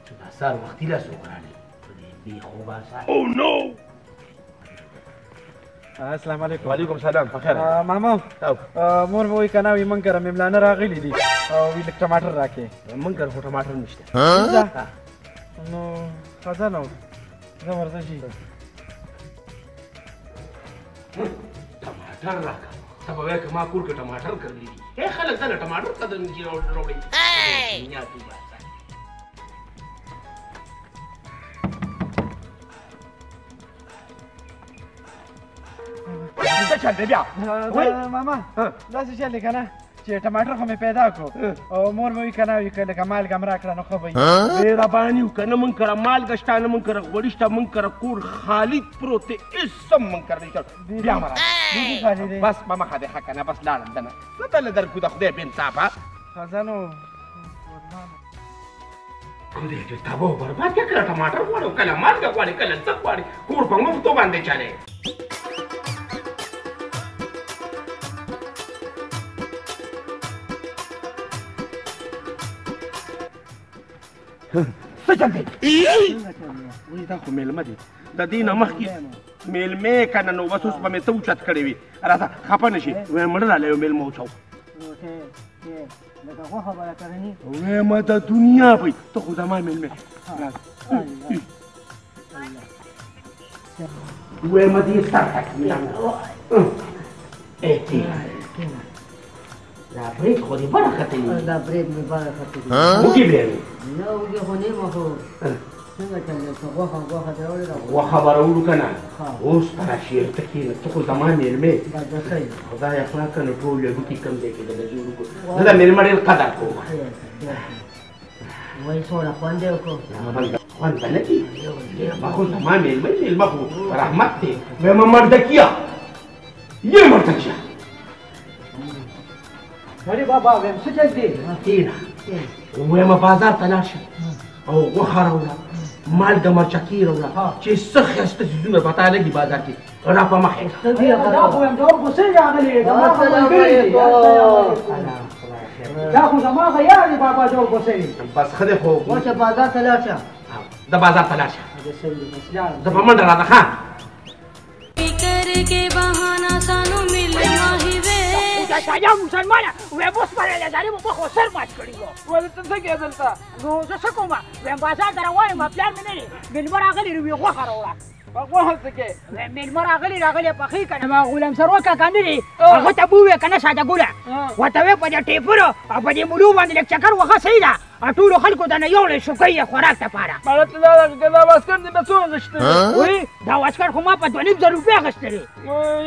چې دا سهار وختي لا څوک راغلی په دې بې خوبه سهار. السلام علیکم. وعلیکم سلام. په خیر ماما مور مې وایي که نه وي موږ کره مېلمانه راغلي دي او وي لږ ټماټر راکړې. موږ کره خو ټماټر نشته. نو ښه نه زه ورته شي ټماټر راکړه. ته به وایې که ما کور کې ټماټر کرلی دي. خلک ځله ټماټر قدر نشي راوړی. دنیا تو بات څه چل دی بیا؟ ماما داسې چل دی که نه چې ټماټر خو مې پیدا کړو او مور مې وایي که نه وي که لکه مالګه م راکړه نو ښه به وي. مهرباني وکړه نه موږ کره مالګه شته نه موږ کره غوړي شته موږ کره کور خالي پروت دی هېڅ هم موږ کره نشته. بیا مه راځه بس په مخه دی ښه که نه بس لاړم دنه نه دله درکو د خدای بې انصافه ښځه نو خدای دې تباه و برباد کړه. کله ټماټر غواړي کله مالګه غواړي کله څه غواړي کور په مفتو باندې چلوي. څه چل دی؟ وایي دا خو مېلمه دي د دې نه مخکې مېلمې که نه نو بس اوس به مې ته اوچت کړی وي راځه خفه نه شي وایم مړه راله یو مېلمه اوچو وایم د دنیا بی ته خو زما مېلمه وایم دې سر تک دا برید خو دې بره ختلی دا برید مې بره ختلی وږي بیا وي نه وږي خو نیمه خو څنګه چل دی غوښه دې راوړې ده غوښه به راوړو که نه اوس ته راشي ته کښېنه ته خو زما مېلمې دا د ښه خدایه خلا که نه ټول هډوکي کوم ځای کې دله جوړ کړو زه د مېلمه ډېر قدر کوم وایي څومره خوند یې وکړو خوند به نه کي ما خو زما مېلمه خو رحمت دی وایم مردکیه یې مردکیه سړي بابا وایم څه چل دی؟ کښېنه وایم بازار ته لاړ شه او غوښه راوړه مالګه مرچکي راوړه چې څه ښایسته څیزونه به تا لګي بازار کې را په مخې دا خو وایم د ورپسې راغلی دا خو زما غیار دی بابا د ورپسې بس ښه دی خو واچه بازار ته لاړ شه د بازار ته لاړ شه زه په منډه راځه ښه یا مسلمانه ویم اوس په رضاري مو خو سر مات کړي وو ولې ته څه کې دلته نو زه څه کوم ویم بازار ته روان یم پلار مې نه دی مېلمه راغلي وي غوښه راوړه غوښه څه کې ویم مېلمه راغلي پخې که نه ما غلام سرور کاکا نه دی هغه ته به ووایې که نه ساده ګله ورته وایې په دې ټیپرو او په دې ملو باندې لږ چکر وښه صحیح ده ټولو خلکو ته نه یوړې شوکۍ یې خوراک دپاره ماله ته دا واسکټ دې به څومره اخیستی وایي دا واسکټ خو ما په 2500 روپۍ اخیستی دی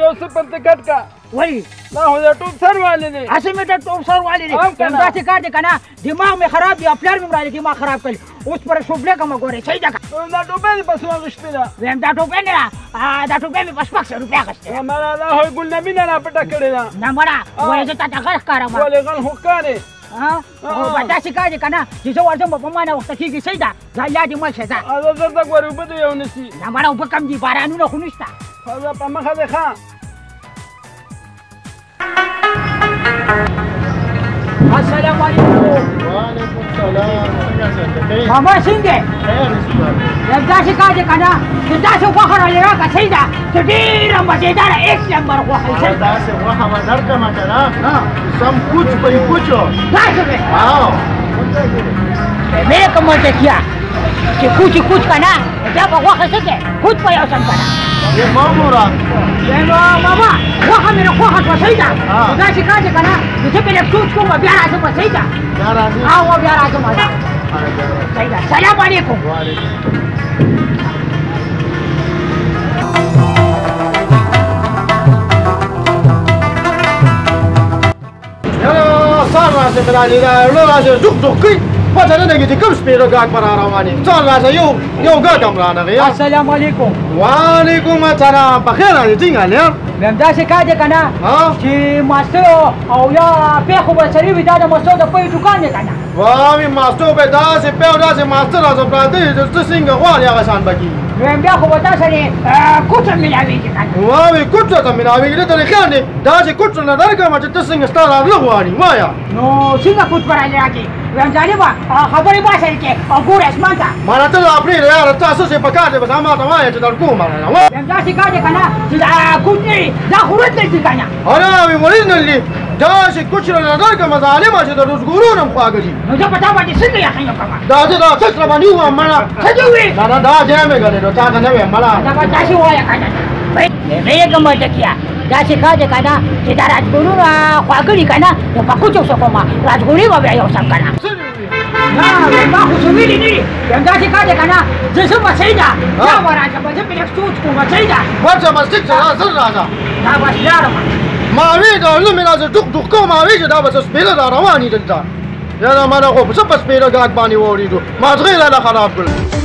یو څه پرته کټ کا وایي دا خو دا ټوپ سر والې دی هسې مې ته ټوپ سر والې دی داسې کار دی که نه دماغ مې خراب دی او پلار مې راځي دماغ خراب کړي اوس پر شوبلې کومه ګورې صحیح ده که دا ټوپۍ دې په څو اخیستې ده ویم دا ټوپۍ نه ده دا ټوپۍ مې په 600 روپۍ اخیستې ده مړه دا خو ګلنبي نه راپټه کړې ده نه مړه وایي زه تا ته غږ ښکارم ولې غل خو ښکارې خو به داسې کار دی که نه چې زه ورځم به په ما نه وخته کېږي صحیح ده ځه الله دې مل شه ځه زه درته ګورې اوبه دې یو نیسي نه مړه اوبه کم دي بارانونه خو نشته زه په مخه دې ښه السلام علیکم وعلیکم السلام ماما څنګه یې داسې کار دی که نه چې داسې غوښه رالې راکړه صحیح ده چې ډېره مزېداره ایک نمبر غوښه یې صحیح داسې غوښه به درکړمه که نه سم کوچ به یې کوچو داسې دی مې کوم ورته کیا چې کوچ که نه دا به غوښه څه دی کوچ به یو سم که نه مامورا ماما غوښه مې راخوښه شوه صحیح ده خو داسې کار دی که نه چې زه پرې سوچ کوم بیا راځم صحیح ده بیا راځم صحیح ده سلام علیکم سار راځه بلالي دا لو راځه زوق کوي پته نه لګي چې کوم سپېره ګاګ به را روان یې ځان راځه یو ګاګ هم رانغی السلام علیکم وعلیکم السلام په خیر راځي څنګه لیا ویم داسې کار دی که نه ها چې ماسټر او یا پیښو به سړي وي دا د مستو د پۍ دوکان دی که نه واوی ماستو به داسې پیو داسې ماستر راځو پراته دي چې ته څنګه غواړې هغه شان به کېږي ویم بیا خو به تا سره کوټه ملاوېږي که نه واوی کوټه ته ملاوېږي دې ته خیال دی داسې کوټ نه درکړم چې ته څنګه ستا راتله غواړي وایه نو څنګه کوټ به راځي راکړي ویم جالبه خبرې به سره کې او ګوره اسمان ته مانا ته دا پرېږده یاره تا څه شی په کار دی بس ما ته وایه چې در کوم ویم داسې کار دی که نه چې دا کوټ نه وي دا خو ورته دي که نه هراوی اوریجنل دی داسې کوچ نه درکړم ظالمه چې د روزګورو نه م خواږه دي نو زه په تا باندې څنګه یقین وکړم دا زه دا څه سره باندې ووایم مړه څه دې وویل دا نه دا ځای مې ګڼې نو تا ته نه ویم مړه دا به داسې ووایه که نه ویږم ټکیه داسې کار دی که نه چې دا راجګورونه خواږه دي که نه نو په کوچو څه کومه راجګورې به بیا یو سم که نه نه ما خو څه ویلي نه دي یم داسې کار دی که نه زه څه به صحیح ده دا به راځه به زه پرې لږ سوچ کوم به صحیح ده ورشه مسجد ته زر راځه دا بس لاړم ما وی دا لومې راځه ټوک ټوک کوم ما وی چې دا به څه سپېره را روان دي دلته یاره ما دا خو په څه په سپېره ګاډ باندې واورېدو مازغه یې راله خراب کړل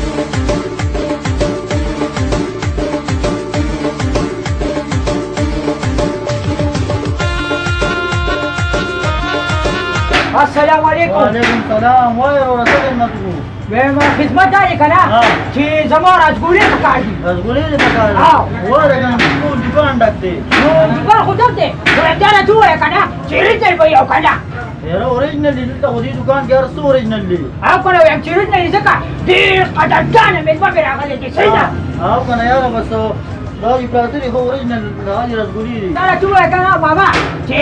السلام علیکم وعلیکم سلام وای ورو څنګه مکو ویم خدمت دا دی که نه چې زما راجګورې پکار دي رسګولې دې پکار وای دا ټول دکان ډک دی نو دکان خو ډک دی نو یم دا راته ووایه که نه چې ریټیل به یو که نه یاره اوریجنل دی دلته خو دې دکان کې هر څه اوریجنل دی او که نه ویم چې ریټیل دی ځکه ډېر قدردانه مېلمه مې راغلی دي صحیح ده او که نه یاره بس دا دې پراته دي خو اوریجنل دا دې رسګولې دي دا راته ووایه که نه ماما چې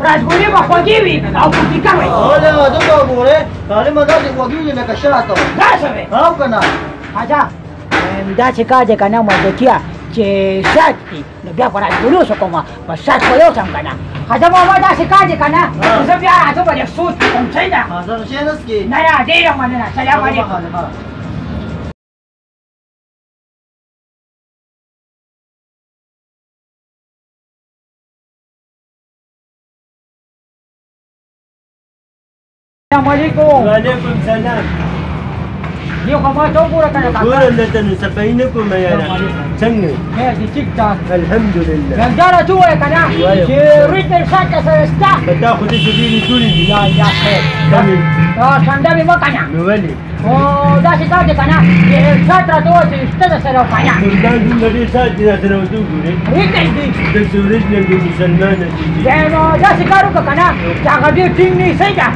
راجګورې به خوږې وي او پوټیکه وي اوله دغه وګوره طالبه داسې خوږې دي لکه شاته داسې وي او که نه اچھا داسې کار دی که نه ملګرتیا چې شات دي نو بیا په راجګورو څه کومه بس شات به یو سم که نه ښه ماما داسې کار دی که نه زه بیا راځم به لږ سوچ کوم صحیح ده حاضر شې نس کې نه نه ډېره مننه سلام علیکم السلام علیکم وعلیکم سلام یو خو ما ته وګوره که نه کاکا ګوره درته نو صفایي نه کومه یاره څنګه خیر دي ټیک ټاک الحمدلله یم دا راته ووایه که نه چې ریټیل شات در سره شته په تا خو داسې ډېرې جوړې دي یا یا خیر خندا مې مه که نه نو ولې خو داسې کار دی که نه چې شات راته ووایه چې شته در سره که نه دا دومره ډېر ساعت دي راته راوته وګورې ریټیل دي داسې اوریجنل دي مسلمانه دي نو داسې کار وکړه که نه چې هغه ډېر ټینګ نه وي صحیح ده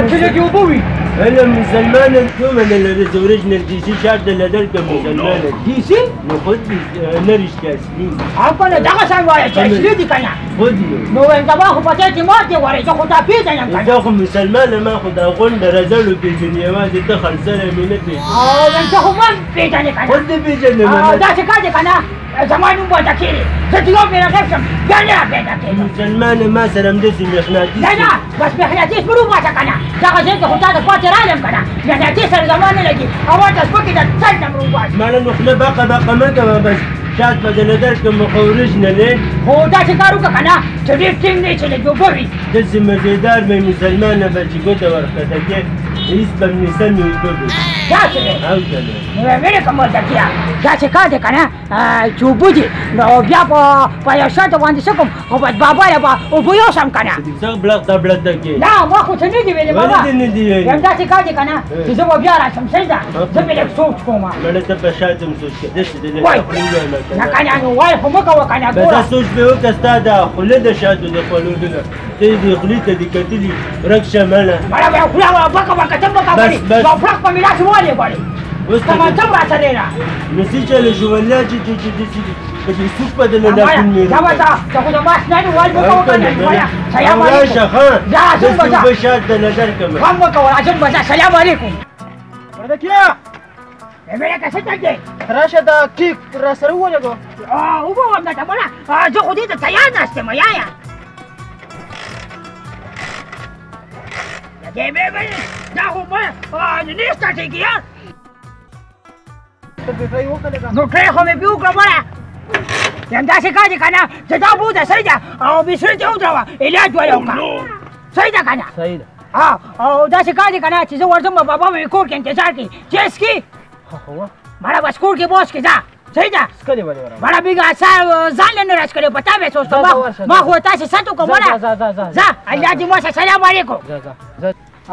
چې لږې اوبه وي انا مسلمانه کومه نه لري اوریجنل دي سي شات د لدر کوم مسلمانه دي دیسي نو خود نه رښتیا اصلي او که نه دغه شان وایه چې اصلي دي که نه خود نو وایم زما خو په دې کې ماتې غواړې زه خو تا پېژنم که نه دا خو مسلمانه ما خو دا غونډه رزلو پېژني یوازې ته خلسره مې نه پېژني او وایم ته خو ما پېژنې که نه خود دې پېژنم او داسې کار دی که نه زما نوم به ډکېږي زه چې یو پرې راغب شم بیا نه راپیدا کېږم مسلمانه ما سره همداسې مقناطیس نه نه بس مقناطیس مه وباسه که نه دغه ځای کې خو تا د پاتې رالم که نه مقناطیس سره زما نه لګي او ورته سپکې د سایډ نه مې وباسه مالا نو خوله بقه بقه مه کوه بس شات به دله درکړم خو اوریجنل یې خو داسې کار وکړه که نه چې ډېر ټینګ دی چې لږ اوبه وي داسې مزېدار به مسلمانه به چې ګوته ورښکته کې هېڅ به مې سمې اوبه به داسې دی او که نه نو ویلې کوم ورته داسې کار دی که نه چې اوبه دي نو بیا په یو شاته باندې څه کوم خو بس بابا یې به اوبه یوسم که نه څه بلغته بلغته کې نه ما خو څه نه دي ویلې بابا ولې دې نه دي ویلي یم داسې کار دی که نه چې زه به بیا راشم صحیح ده زه مې لږ سوچ کوم مړه ته په شات هم سوچ کوه داسې د وای نه که نه نو وای خو مه کوه که نه دا ګوره سوچ به وکړه ستا دا خوله د شاتو د خوړلو نه ته یې دې خولې ته دې کتلي ورک شه مړه مړه به خوله به بکه بکه ته بکه بس، غواړي بس. یو فرق په مې داسې والې غواړي اوس ته تمانچه م راسره ده نو سي چله ژولیا چې په دې سوپ په دله لاکون مې دا به ته خو د ماس نه دي وال به کوه که نه وایه سلام علیکم راشه ښه ځه راځم به داسې اوبه ځه شات دله درکړم هم به کوه راځم به ځه سلام علیکم وردکیا مېړه که څه چل دی راشه دا کیک را سره ولګو اوبه وم درته مړه زه خو دې ته تیار ناست یم یایه دې دا خو نه سټارټېږي یار ته بیټرۍ وکړه نو ټرې خو مې پې وکړه مړه یم داسې کار دی که نه چې دا بوده صحیح ده او بسرې ته ودروه علاج ولې وکړه صحیح ده که نه صحیح ده او داسې کار دی که نه چې زه ورځم به بابا مې کور کې انتظار کړي چې اسکي خو مړه بس کور کې بوس کې ځه صحیح ده سکلې به دې ورم بڑا بیګا ځان له نه راځ کړې پتا به سوچ ما خو تاسو ساتو کوم نه ځه الله دې مو السلام علیکم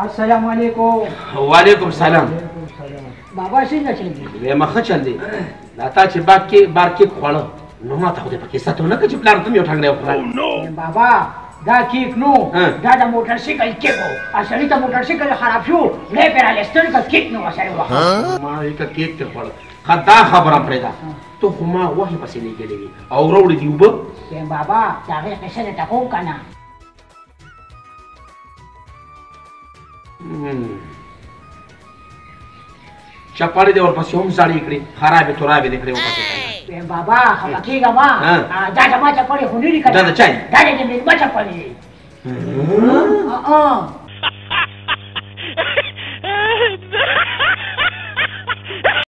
السلام علیکم وعلیکم سلام بابا څنګه چلې وې مخه چل دی دا تا چې بار کې خوړو نو ما ته خو دې پکې ساتو نه چې پلان ته یو ټنګ نه وخورم بابا دا کیک نو دا د موټر سایکل کیک وو اصلي ته موټر سایکل خراب شو نه پر الستر کا کیک نو وسره واه ما یې کا کیک ته خوړ خدا خبره پرې دا ته خو ما وحي پسې نه کېږي او وروړي دی وب بابا دا هغه قصه ته کوم کنه چپاړې دې ورپسې هم ساړې کړې خرابې تورابې دې کړې ورپسې بابا خپه کېږه ما دا ما چپاړې خو نه دي کړې دا د چای دا دې مې ما چپاړې